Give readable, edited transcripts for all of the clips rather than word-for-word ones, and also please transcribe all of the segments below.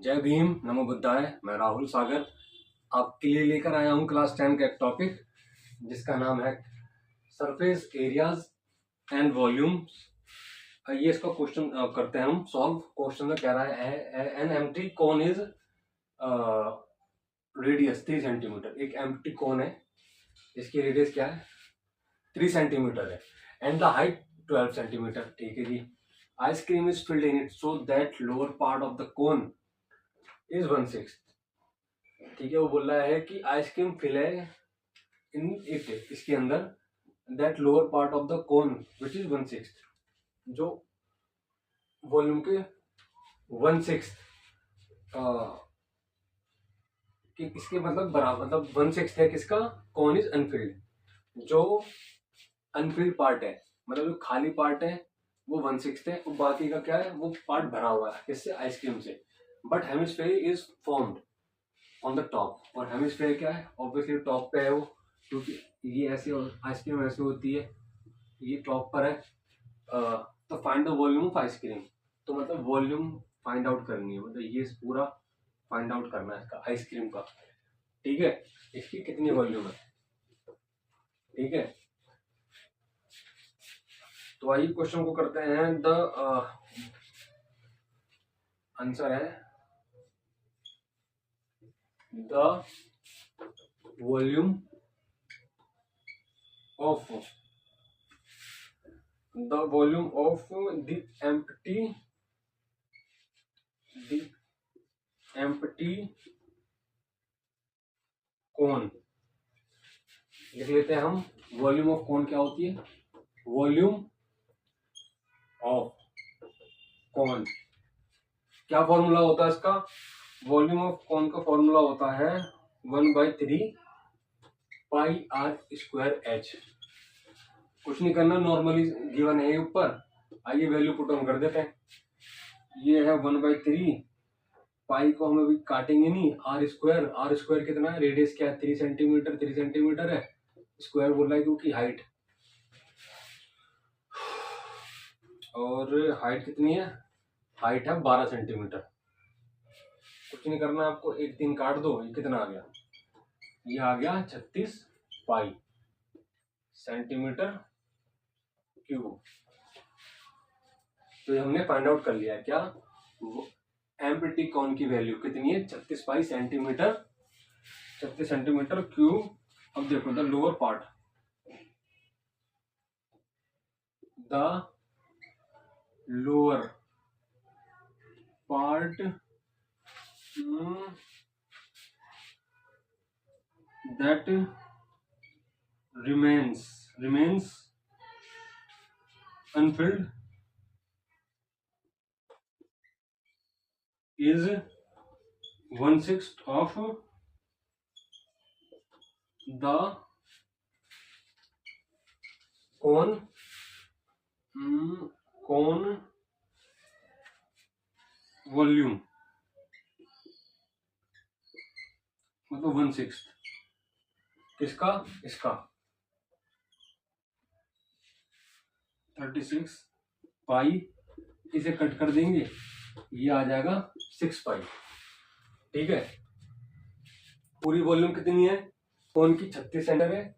जय भीम, नमो बुद्धाय। मैं राहुल सागर आपके लिए लेकर आया हूँ क्लास 10 का एक टॉपिक जिसका नाम है सरफेस एरियाज एंड वॉल्यूम्स। ये इसका क्वेश्चन करते हैं हम सॉल्व। क्वेश्चन में कह रहा है an empty cone is radius 3 centimetre. एक एम्प्टी कोन है, इसकी रेडियस क्या है? 3 सेंटीमीटर है एंड द हाइट 12 सेंटीमीटर। ठीक है जी। Ice cream is filled in it so that lower part of the cone is 1/6। ठीक है, वो बोल रहा है कि आइसक्रीम फिल है इन इट, इसके अंदर, that lower part of the cone which is 1/6, जो वॉल्यूम के 1/6 कि इसके मतलब बराबर, मतलब 1/6 है किसका? Cone is Anfield. जो अनफिल्ड पार्ट है, मतलब जो खाली पार्ट है वो 1/6 है, और बाकी का क्या है? वो पार्ट भरा हुआ है किससे? आइसक्रीम से। But hemisphere is formed on the top. और हेमिस्फेयर क्या है? ऑब्वियसली टॉप पे है वो, क्योंकि ये ऐसे आइसक्रीम ऐसे होती है, ये टॉप पर है। तो find the volume of ice cream, तो मतलब वॉल्यूम फाइंड आउट करनी है, मतलब ये पूरा फाइंड आउट करना है इसका, आइसक्रीम का। ठीक है, इसकी कितनी वॉल्यूम है? ठीक है, तो आइए क्वेश्चन को करते हैं। द आंसर है the volume of the empty cone. लिख लेते हैं हम, वॉल्यूम ऑफ कोन क्या होती है? वॉल्यूम ऑफ कोन, क्या फॉर्मूला होता है इसका? वॉल्यूम ऑफ कोन का फॉर्मूला होता है 1/3 पाई आर स्क्वायर एच। कुछ नहीं करना, नॉर्मली गिवन है ऊपर। आइए वैल्यू पुट ऑन कर देते हैं। ये है 1/3 पाई को हम अभी काटेंगे नहीं, आर स्क्वायर कितना है? रेडियस क्या है? 3 सेंटीमीटर, 3 सेंटीमीटर है। स्क्वायर बोल रहा है क्योंकि हाइट, और हाइट कितनी है? हाइट है 12 सेंटीमीटर। कुछ नहीं करना आपको, एक 3 काट दो। ये कितना आ गया? ये आ गया 36 पाई सेंटीमीटर क्यूब। तो ये हमने फाइंड आउट कर लिया है। क्या? एम्प्टी कोन की वैल्यू कितनी है? 36 पाई सेंटीमीटर, 36 सेंटीमीटर क्यूब। अब देखो, the lower part, the lower part that remains unfilled is 1/6 of the cone volume, मतलब 1/6 किसका? इसका 36 पाई, इसे कट कर देंगे, ये आ जाएगा 6 पाई। ठीक है, पूरी वॉल्यूम कितनी है? कोन की 36 सेंटीमीटर है,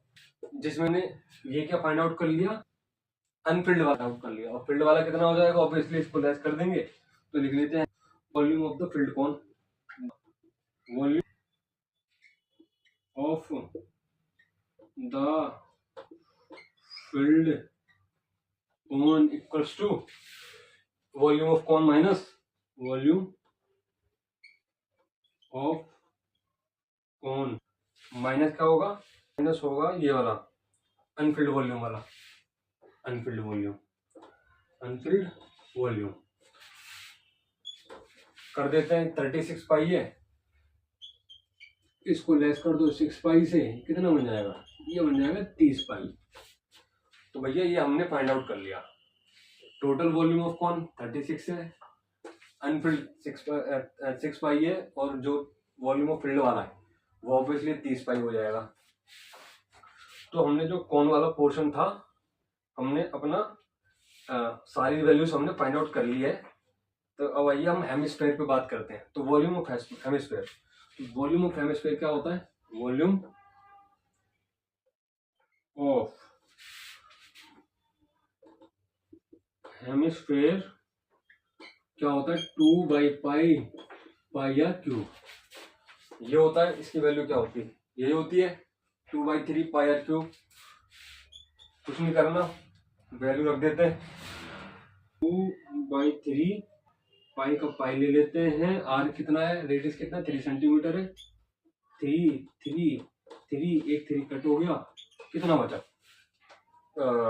जिसमें ने ये क्या फाइंड आउट कर लिया? अनफिल्ड वाला आउट कर लिया। और फील्ड वाला कितना हो जाएगा? ऑब्वियसली इसको लेस कर देंगे। तो लिख लेते हैं volume of the filled cone, volume of the filled cone equals to volume of cone minus volume of cone. Minus क्या होगा? माइनस होगा ये वाला अनफिल्ड वॉल्यूम वाला, अनफिल्ड वॉल्यूम कर देते हैं। 36 पाई है, इसको लेस कर दो 6 पाई से, कितना बन जाएगा? ये बन जाएगा 30 पाई। तो भैया ये हमने फाइंड आउट कर लिया। टोटल वॉल्यूम ऑफ कौन 36 है, अनफिल्ड 6 पाई है, और जो वॉल्यूम ऑफ फील्ड वाला है वो ऑब्वियसली 30 पाई हो जाएगा। तो हमने जो कौन वाला पोर्शन था, हमने अपना सारी वैल्यूज हमने फाइंड आउट कर ली है। तो अब आइए हम हेमिस्फेयर पे बात करते हैं। तो volume of hemisphere, volume of hemisphere क्या होता है? वॉल्यूम ऑफ हेमिस्फेयर क्या होता है? 2/पाई क्यूब। ये होता है, इसकी वैल्यू क्या होती है? यही होती है 2/3 पाई आर क्यूब। कुछ नहीं करना, वैल्यू रख देते हैं 2/3 पाई का पाई ले लेते हैं। आर कितना है? रेडियस कितना? 3 सेंटीमीटर है। 3 एक 3 कट हो गया, कितना बचा?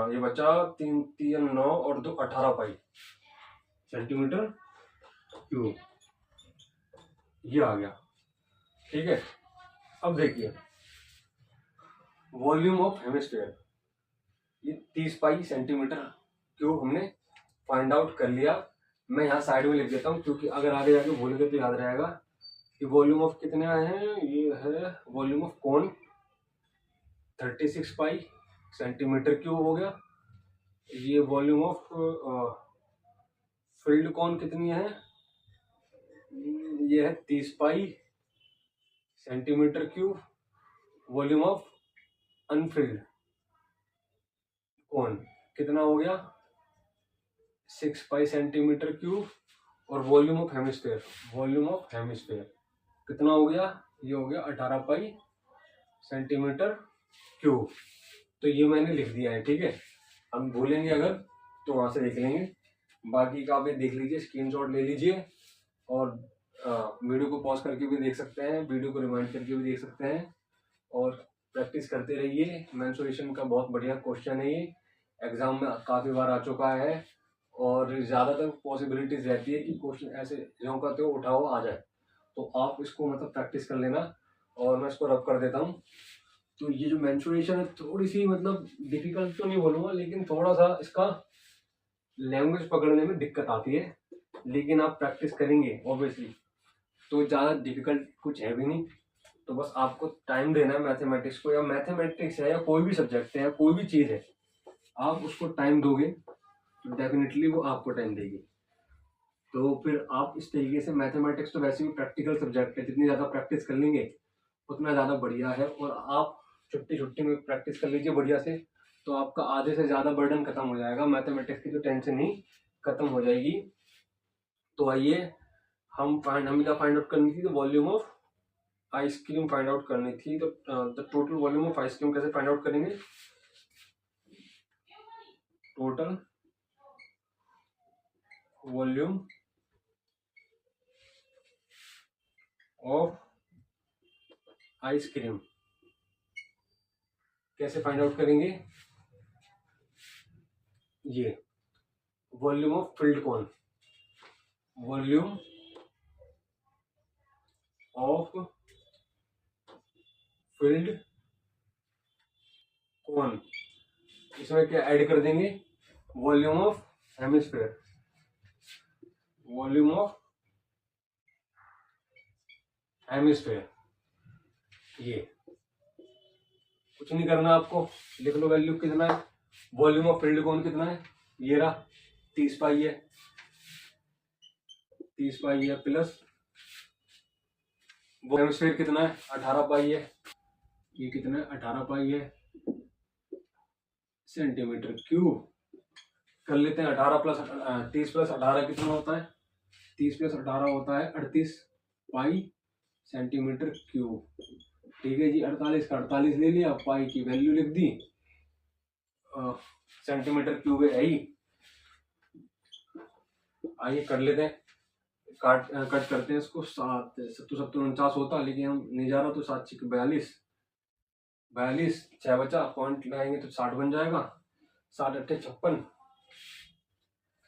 ये बचा 3 3 9 और 2 18 पाई सेंटीमीटर क्यूब। ये आ गया, ठीक है। अब देखिए वॉल्यूम ऑफ हेमिस्फीयर, ये 30 पाई सेंटीमीटर क्यूब हमने फाइंड आउट कर लिया। मैं यहाँ साइड में लिख देता हूँ क्योंकि अगर आगे जाके भूलेंगे तो याद रहेगा कि वॉल्यूम ऑफ कितने आए हैं। ये है volume of cone 36 pi centimetre cube हो गया। ये वॉल्यूम ऑफ फील्ड कोन कितनी है? ये है 30 pi centimetre cube. Volume of unfilled cone कितना हो गया? 6 पाई सेंटीमीटर क्यूब। और volume of hemisphere, volume of hemisphere कितना हो गया? ये हो गया 18 पाई सेंटीमीटर क्यूब। तो ये मैंने लिख दिया है, ठीक है। हम भूलेंगे अगर तो वहां से देख लेंगे, बाकी का आप ये देख लीजिए, स्क्रीनशॉट ले लीजिए और वीडियो को पॉज करके भी देख सकते हैं, वीडियो को रिमाइंड करके भी देख सकते हैं और प्रैक्टिस करते रहिए। मेंसुरेशन का बहुत बढ़िया क्वेश्चन है, ये एग्जाम में काफ़ी बार आ चुका है और ज़्यादातर पॉसिबिलिटीज रहती है कि क्वेश्चन ऐसे जो कहते हो उठाओ आ जाए। तो आप इसको मतलब प्रैक्टिस कर लेना और मैं इसको रब कर देता हूँ। तो ये जो मेंसुरेशन है थोड़ी सी मतलब डिफिकल्ट तो नहीं बोलूँगा, लेकिन थोड़ा सा इसका लैंग्वेज पकड़ने में दिक्कत आती है, लेकिन आप प्रैक्टिस करेंगे ऑब्वियसली तो ज़्यादा डिफिकल्ट कुछ है भी नहीं। तो बस आपको टाइम देना है मैथमेटिक्स को, या मैथमेटिक्स है या कोई भी सब्जेक्ट है या कोई भी चीज़ है, आप उसको टाइम दोगे तो डेफिनेटली वो आपको टाइम देगी। तो फिर आप इस तरीके से, मैथमेटिक्स तो वैसे भी प्रैक्टिकल सब्जेक्ट है, जितनी ज़्यादा प्रैक्टिस कर लेंगे उतना ज़्यादा बढ़िया है। और आप छुट्टी में प्रैक्टिस कर लीजिए बढ़िया से, तो आपका आधे से ज़्यादा बर्डन खत्म हो जाएगा, मैथमेटिक्स की जो टेंशन ही खत्म हो जाएगी। तो आइए हमें क्या फाइंड आउट करनी थी? तो volume of ice cream find out करनी थी। तो the total volume of ice cream कैसे फाइंड आउट करेंगे? टोटल वॉल्यूम ऑफ आइसक्रीम कैसे फाइंड आउट करेंगे? ये volume of filled cone, volume of filled cone, इसमें क्या ऐड कर देंगे? Volume of hemisphere, volume of hemisphere. ये कुछ नहीं करना आपको, लिख लो वैल्यू कितना है। वॉल्यूम ऑफ फील्ड कोन कितना है? ये रहा 30 पाई है, 30 पाई है प्लस वो हेमिस्फीयर कितना है? 18 पाई है। ये कितना है? 18 पाई है सेंटीमीटर क्यूब। कर लेते हैं 18 प्लस 30 प्लस 18 कितना होता है? 30 प्लस 18 होता है 38 पाई सेंटीमीटर क्यूब। ठीक है जी, 48 का 48 ले लिया, पाई की वैल्यू लिख दी, सेंटीमीटर क्यूब है ही। आइए कर लेते हैं, कट करते हैं इसको। 7 7 49 होता, लेकिन हम नहीं जा रहा तो 7 6 42, 42 6 बचा, पॉइंट लगाएंगे तो 60 बन जाएगा। 60 8 56,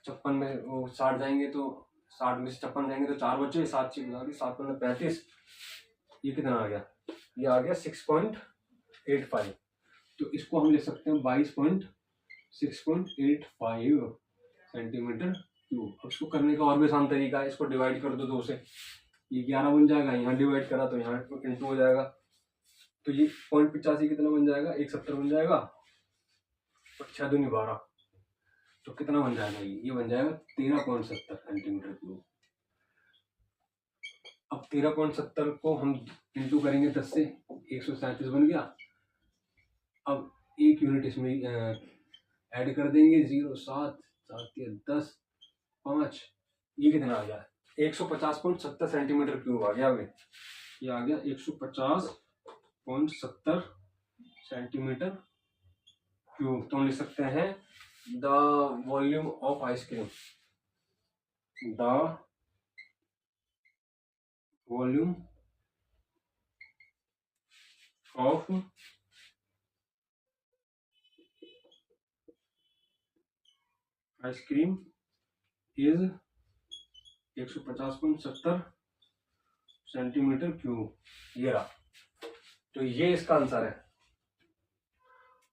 56 में वो 60 जाएंगे तो 60 में से 56 जाएंगे तो 4 बचे, 7 6 7 15 35। ये कितना आ गया? ये आ गया 6.85। तो इसको हम लिख सकते हैं 22.6.85 सेंटीमीटर क्यूब। अब इसको करने का और भी आसान तरीका है, इसको डिवाइड कर दो 2 से, ये 11 बन जाएगा। यहाँ डिवाइड करा तो यहाँ इंटू हो जाएगा, तो ये 0.85 कितना बन जाएगा? 170 बन जाएगा। और 6 दूनी 12, तो कितना बन जाएगा? ये बन जाएगा 13.70 सेंटीमीटर क्यूब। 13.70 को हम इंटू करेंगे 10 से, 137 बन गया। अब 1 यूनिट इसमें ऐड कर देंगे, 0, 7, 7, 10, 5, ये कितना आ गया? 150.70 सेंटीमीटर क्यूब आ गया। ये आ गया 150.70 सेंटीमीटर क्यूब। तो हम लिख सकते हैं the volume of ice cream, the volume of ice cream is 150.70 centimetre cube. ये रहा, तो ये इसका आंसर है।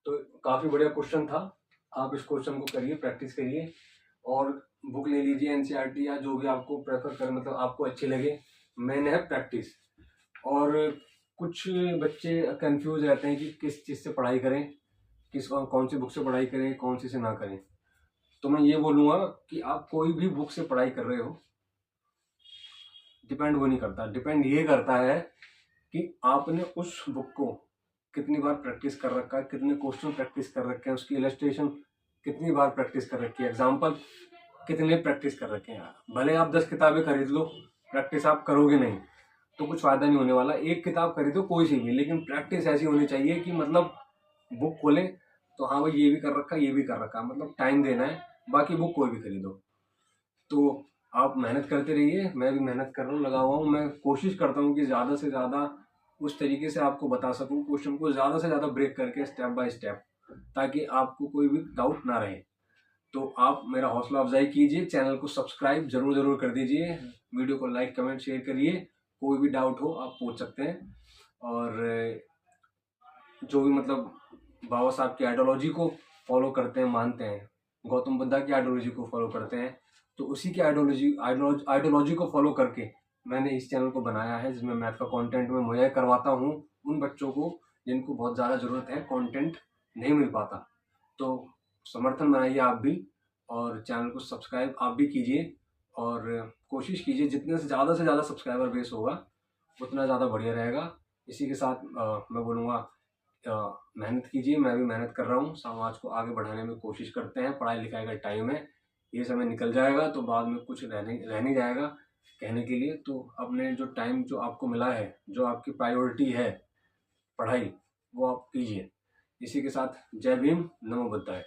तो काफी बढ़िया क्वेश्चन था। आप इस क्वेश्चन को करिए, प्रैक्टिस करिए, और बुक ले लीजिए एनसीईआरटी या जो भी आपको प्रेफर कर, मतलब आपको अच्छी लगे। मैंने है प्रैक्टिस। और कुछ बच्चे कंफ्यूज रहते हैं कि किस चीज़ से पढ़ाई करें, कौन सी बुक से पढ़ाई करें, कौन सी से ना करें। तो मैं ये बोलूँगा कि आप कोई भी बुक से पढ़ाई कर रहे हो, डिपेंड वो नहीं करता। डिपेंड ये करता है कि आपने उस बुक को कितनी बार प्रैक्टिस कर रखा है, कितने क्वेश्चन प्रैक्टिस कर रखे हैं, उसकी इलस्ट्रेशन कितनी बार प्रैक्टिस कर रखी है, एग्जाम्पल कितने प्रैक्टिस कर रखे हैं। भले आप 10 किताबें खरीद लो, प्रैक्टिस आप करोगे नहीं तो कुछ फायदा नहीं होने वाला। एक किताब खरीदो कोई सी भी, लेकिन प्रैक्टिस ऐसी होनी चाहिए कि मतलब बुक खोले तो हाँ भाई ये भी कर रखा, ये भी कर रखा, मतलब टाइम देना है। बाकी बुक कोई भी खरीदो। तो आप मेहनत करते रहिए, मैं भी मेहनत कर रहा हूँ, लगा हुआ हूँ। मैं कोशिश करता हूँ कि ज़्यादा से ज़्यादा उस तरीके से आपको बता सकूँ, क्वेश्चन को ज़्यादा से ज़्यादा ब्रेक करके स्टेप बाय स्टेप, ताकि आपको कोई भी डाउट ना रहे। तो आप मेरा हौसला अफजाई कीजिए, चैनल को सब्सक्राइब जरूर कर दीजिए, वीडियो को लाइक कमेंट शेयर करिए। कोई भी डाउट हो आप पूछ सकते हैं। और जो भी मतलब बाबा साहब की आइडियोलॉजी को फॉलो करते हैं, मानते हैं, गौतम बुद्धा की आइडियोलॉजी को फॉलो करते हैं, तो उसी की आइडियोलॉजी को फॉलो करके मैंने इस चैनल को बनाया है, जिसमें मैथ का कंटेंट मैं मुहैया करवाता हूँ उन बच्चों को जिनको बहुत ज़्यादा ज़रूरत है, कंटेंट नहीं मिल पाता। तो समर्थन बनाइए आप भी, और चैनल को सब्सक्राइब आप भी कीजिए, और कोशिश कीजिए जितने से ज़्यादा सब्सक्राइबर बेस होगा उतना ज़्यादा बढ़िया रहेगा। इसी के साथ मैं बोलूँगा मेहनत कीजिए, मैं भी मेहनत कर रहा हूँ, समाज को आगे बढ़ाने में कोशिश करते हैं। पढ़ाई लिखाई का टाइम है, ये समय निकल जाएगा तो बाद में कुछ रह नहीं जाएगा कहने के लिए। तो अपने जो टाइम जो आपको मिला है, जो आपकी प्रायोरिटी है पढ़ाई, वो आप कीजिए। इसी के साथ जय भीम, नमो बुद्धाय।